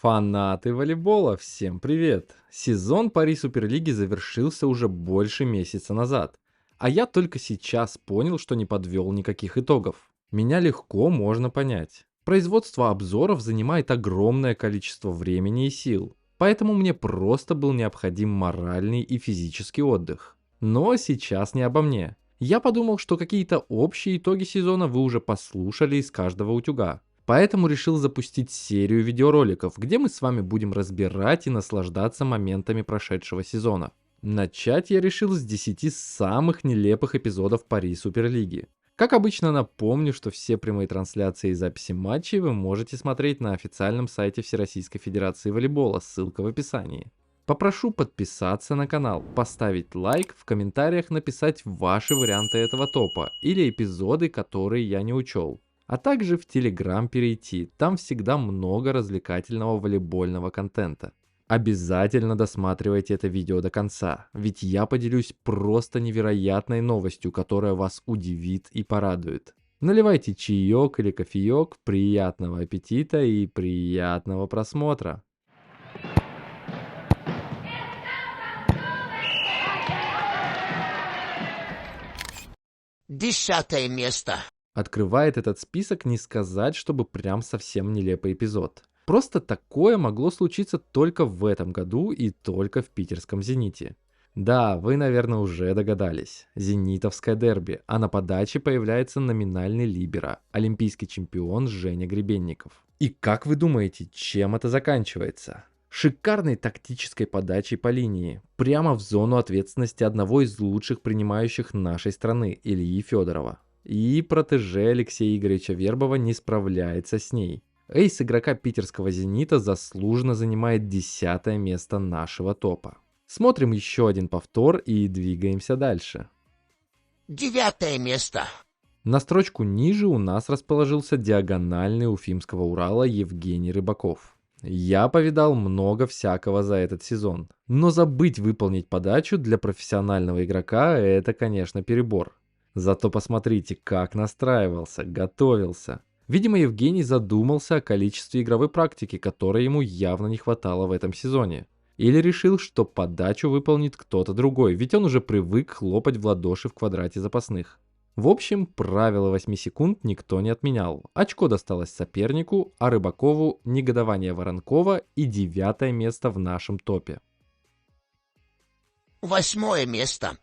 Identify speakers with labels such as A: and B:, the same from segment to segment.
A: Фанаты волейбола, всем привет! Сезон Пари Суперлиги завершился уже больше месяца назад, а я только сейчас понял, что не подвел никаких итогов. Меня легко можно понять. Производство обзоров занимает огромное количество времени и сил, поэтому мне просто был необходим моральный и физический отдых. Но сейчас не обо мне. Я подумал, что какие-то общие итоги сезона вы уже послушали из каждого утюга. Поэтому решил запустить серию видеороликов, где мы с вами будем разбирать и наслаждаться моментами прошедшего сезона. Начать я решил с 10 самых нелепых эпизодов Пари Суперлиги. Как обычно, напомню, что все прямые трансляции и записи матчей вы можете смотреть на официальном сайте Всероссийской Федерации Волейбола, ссылка в описании. Попрошу подписаться на канал, поставить лайк, в комментариях написать ваши варианты этого топа или эпизоды, которые я не учел. А также в Телеграм перейти, там всегда много развлекательного волейбольного контента. Обязательно досматривайте это видео до конца, ведь я поделюсь просто невероятной новостью, которая вас удивит и порадует. Наливайте чаек или кофеек, приятного аппетита и приятного просмотра.
B: Десятое место.
A: Открывает этот список не сказать, чтобы прям совсем нелепый эпизод. Просто такое могло случиться только в этом году и только в питерском «Зените». Да, вы, наверное, уже догадались. Зенитовское дерби, а на подаче появляется номинальный либеро, олимпийский чемпион Женя Гребенников. И как вы думаете, чем это заканчивается? Шикарной тактической подачей по линии, прямо в зону ответственности одного из лучших принимающих нашей страны, Ильи Федорова. И протеже Алексея Игоревича Вербова не справляется с ней. Эйс игрока питерского «Зенита» заслуженно занимает 10-е место нашего топа. Смотрим еще один повтор и двигаемся дальше.
B: Девятое место.
A: На строчку ниже у нас расположился диагональный Уфимского Урала Евгений Рыбаков. Я повидал много всякого за этот сезон, но забыть выполнить подачу для профессионального игрока – это, конечно, перебор. Зато посмотрите, как настраивался, готовился. Видимо, Евгений задумался о количестве игровой практики, которой ему явно не хватало в этом сезоне. Или решил, что подачу выполнит кто-то другой, ведь он уже привык хлопать в ладоши в квадрате запасных. В общем, правило 8 секунд никто не отменял. Очко досталось сопернику, а Рыбакову негодование Воронкова и 9-е место в нашем топе.
B: Восьмое место.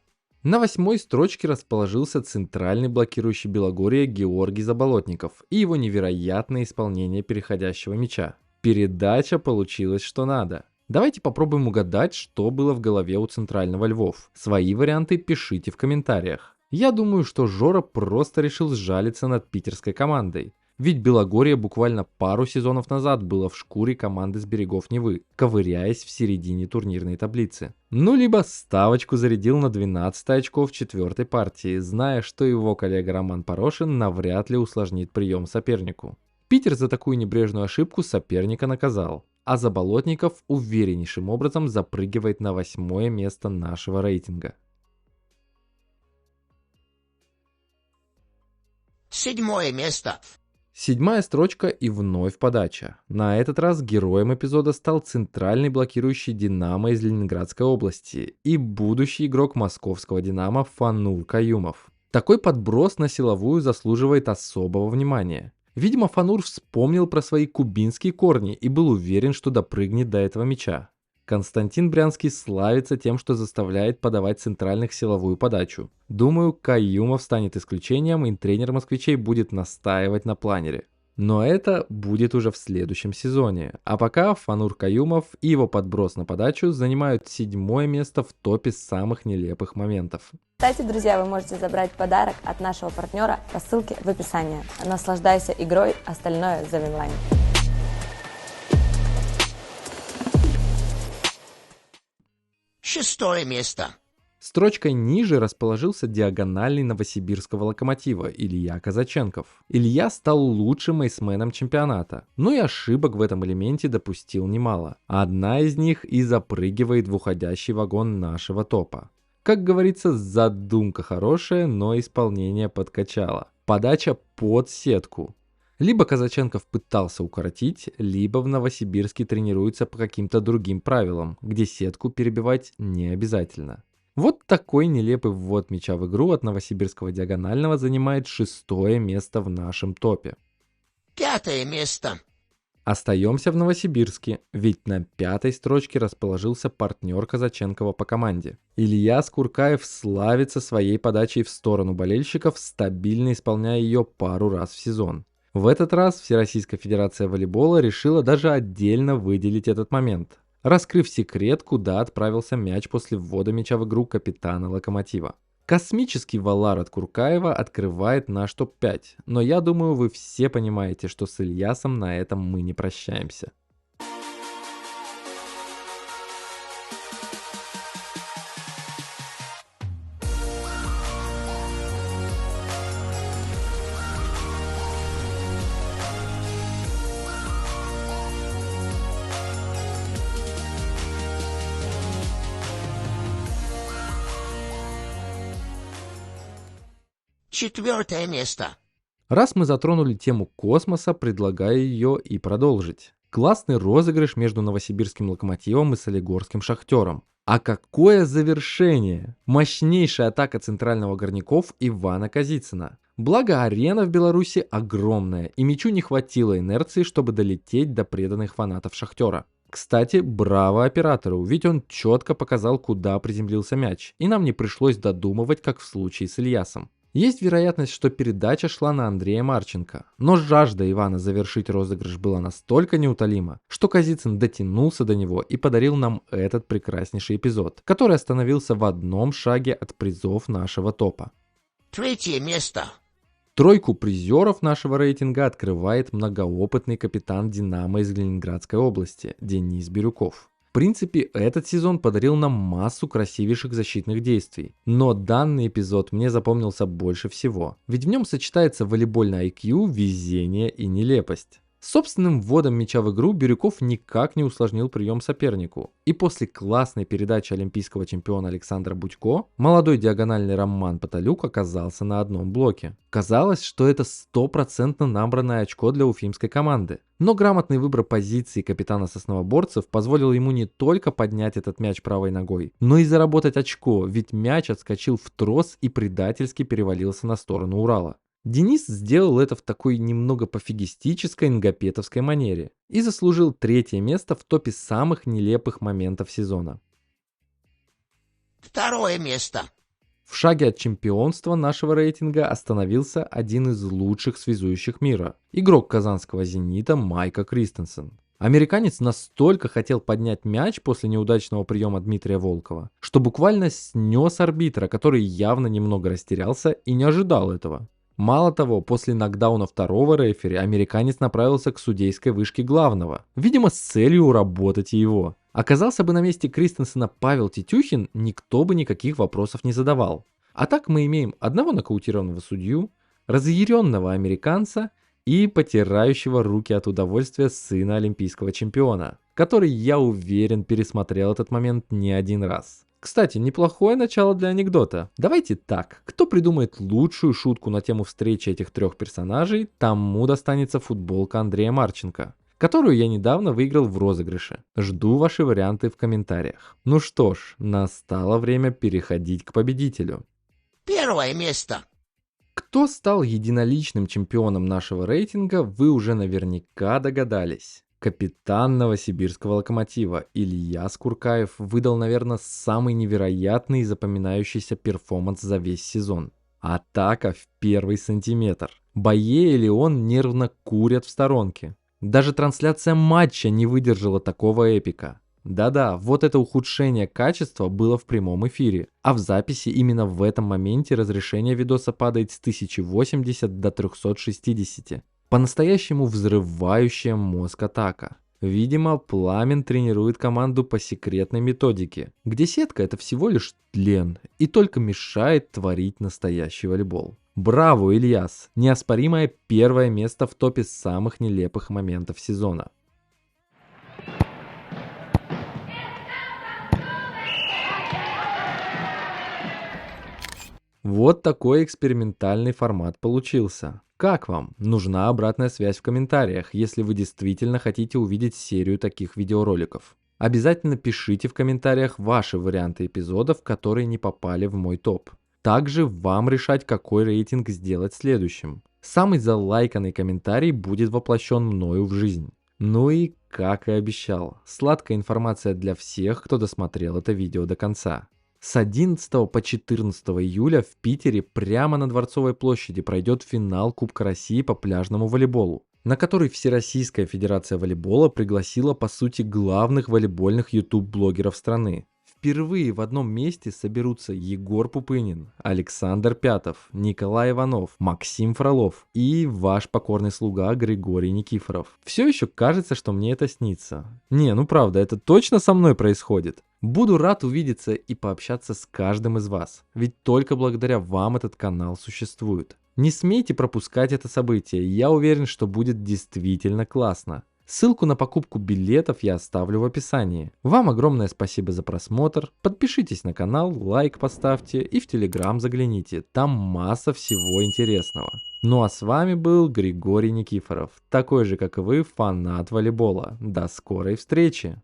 A: На 8-й строчке расположился центральный блокирующий Белогорье Георгий Заболотников и его невероятное исполнение переходящего мяча. Передача получилась что надо. Давайте попробуем угадать, что было в голове у центрального Львов. Свои варианты пишите в комментариях. Я думаю, что Жора просто решил сжалиться над питерской командой. Ведь Белогорье буквально пару сезонов назад было в шкуре команды с берегов Невы, ковыряясь в середине турнирной таблицы. Ну, либо ставочку зарядил на 12 очков в 4-й партии, зная, что его коллега Роман Порошин навряд ли усложнит прием сопернику. Питер за такую небрежную ошибку соперника наказал, а Заболотников увереннейшим образом запрыгивает на 8-е место нашего рейтинга.
B: Седьмое место.
A: 7-я строчка и вновь подача. На этот раз героем эпизода стал центральный блокирующий «Динамо» из Ленинградской области и будущий игрок московского «Динамо» Фанур Каюмов. Такой подброс на силовую заслуживает особого внимания. Видимо, Фанур вспомнил про свои кубинские корни и был уверен, что допрыгнет до этого мяча. Константин Брянский славится тем, что заставляет подавать центральных силовую подачу. Думаю, Каюмов станет исключением, и тренер москвичей будет настаивать на планере. Но это будет уже в следующем сезоне. А пока Фанур Каюмов и его подброс на подачу занимают 7-е место в топе самых нелепых моментов.
C: Кстати, друзья, вы можете забрать подарок от нашего партнера по ссылке в описании. Наслаждайся игрой, остальное за Винлайн.
B: Шестое место.
A: Строчкой ниже расположился диагональный новосибирского «Локомотива» Илья Казаченков. Илья стал лучшим эйсменом чемпионата, но и ошибок в этом элементе допустил немало. Одна из них и запрыгивает в уходящий вагон нашего топа. Как говорится, задумка хорошая, но исполнение подкачало. Подача под сетку. Либо Казаченков пытался укоротить, либо в Новосибирске тренируется по каким-то другим правилам, где сетку перебивать не обязательно. Вот такой нелепый ввод мяча в игру от новосибирского диагонального занимает 6-е место в нашем топе.
B: 5 место.
A: Остаемся в Новосибирске, ведь на 5-й строчке расположился партнер Казаченкова по команде. Ильяс Куркаев славится своей подачей в сторону болельщиков, стабильно исполняя ее пару раз в сезон. В этот раз Всероссийская Федерация волейбола решила даже отдельно выделить этот момент, раскрыв секрет, куда отправился мяч после ввода мяча в игру капитана «Локомотива». Космический валар от Куркаева открывает наш топ-5, но я думаю, вы все понимаете, что с Ильясом на этом мы не прощаемся.
B: Четвертое место.
A: Раз мы затронули тему космоса, предлагаю ее и продолжить. Классный розыгрыш между новосибирским «Локомотивом» и солигорским «Шахтером». А какое завершение! Мощнейшая атака центрального горняков Ивана Казицына. Благо арена в Беларуси огромная, и мячу не хватило инерции, чтобы долететь до преданных фанатов «Шахтера». Кстати, браво оператору, ведь он четко показал, куда приземлился мяч, и нам не пришлось додумывать, как в случае с Ильясом. Есть вероятность, что передача шла на Андрея Марченко, но жажда Ивана завершить розыгрыш была настолько неутолима, что Казицын дотянулся до него и подарил нам этот прекраснейший эпизод, который остановился в одном шаге от призов нашего топа.
B: Третье место.
A: Тройку призеров нашего рейтинга открывает многоопытный капитан «Динамо» из Ленинградской области Денис Бирюков. В принципе, этот сезон подарил нам массу красивейших защитных действий, но данный эпизод мне запомнился больше всего, ведь в нем сочетается волейбольный IQ, везение и нелепость. Собственным вводом мяча в игру Бирюков никак не усложнил прием сопернику, и после классной передачи олимпийского чемпиона Александра Будько, молодой диагональный Роман Паталюк оказался на одном блоке. Казалось, что это 100% набранное очко для уфимской команды. Но грамотный выбор позиции капитана сосновоборцев позволил ему не только поднять этот мяч правой ногой, но и заработать очко, ведь мяч отскочил в трос и предательски перевалился на сторону Урала. Денис сделал это в такой немного пофигистической нгапетовской манере и заслужил 3-е место в топе самых нелепых моментов сезона.
B: 2 место.
A: В шаге от чемпионства нашего рейтинга остановился один из лучших связующих мира – игрок казанского «Зенита» Майка Кристенсен. Американец настолько хотел поднять мяч после неудачного приема Дмитрия Волкова, что буквально снес арбитра, который явно немного растерялся и не ожидал этого. Мало того, после нокдауна второго рефери американец направился к судейской вышке главного, видимо, с целью уработать его. Оказался бы на месте Кристенсена Павел Тетюхин, никто бы никаких вопросов не задавал. А так мы имеем одного нокаутированного судью, разъяренного американца и потирающего руки от удовольствия сына олимпийского чемпиона, который, я уверен, пересмотрел этот момент не один раз. Кстати, неплохое начало для анекдота. Давайте так, кто придумает лучшую шутку на тему встречи этих трех персонажей, тому достанется футболка Андрея Марченко, которую я недавно выиграл в розыгрыше. Жду ваши варианты в комментариях. Ну что ж, настало время переходить к победителю.
B: 1 место.
A: Кто стал единоличным чемпионом нашего рейтинга, вы уже наверняка догадались. Капитан новосибирского «Локомотива» Ильяс Куркаев выдал, наверное, самый невероятный и запоминающийся перформанс за весь сезон. Атака в первый сантиметр. Бае и Леон нервно курят в сторонке. Даже трансляция матча не выдержала такого эпика. Да-да, вот это ухудшение качества было в прямом эфире, а в записи именно в этом моменте разрешение видоса падает с 1080 до 360. По-настоящему взрывающая мозг атака. Видимо, Пламен тренирует команду по секретной методике, где сетка это всего лишь тлен и только мешает творить настоящий волейбол. Браво, Ильяс! Неоспоримое 1-е место в топе самых нелепых моментов сезона. Вот такой экспериментальный формат получился. Как вам? Нужна обратная связь в комментариях, если вы действительно хотите увидеть серию таких видеороликов. Обязательно пишите в комментариях ваши варианты эпизодов, которые не попали в мой топ. Также вам решать, какой рейтинг сделать следующим. Самый залайканный комментарий будет воплощен мною в жизнь. Ну и, как и обещал, сладкая информация для всех, кто досмотрел это видео до конца. С 11 по 14 июля в Питере прямо на Дворцовой площади пройдет финал Кубка России по пляжному волейболу, на который Всероссийская Федерация волейбола пригласила по сути главных волейбольных YouTube-блогеров страны. Впервые в одном месте соберутся Егор Пупынин, Александр Пятов, Николай Иванов, Максим Фролов и ваш покорный слуга Григорий Никифоров. Все еще кажется, что мне это снится. Не, ну правда, это точно со мной происходит. Буду рад увидеться и пообщаться с каждым из вас, ведь только благодаря вам этот канал существует. Не смейте пропускать это событие, я уверен, что будет действительно классно. Ссылку на покупку билетов я оставлю в описании. Вам огромное спасибо за просмотр. Подпишитесь на канал, лайк поставьте и в Телеграм загляните. Там масса всего интересного. Ну а с вами был Григорий Никифоров, такой же как и вы, фанат волейбола. До скорой встречи!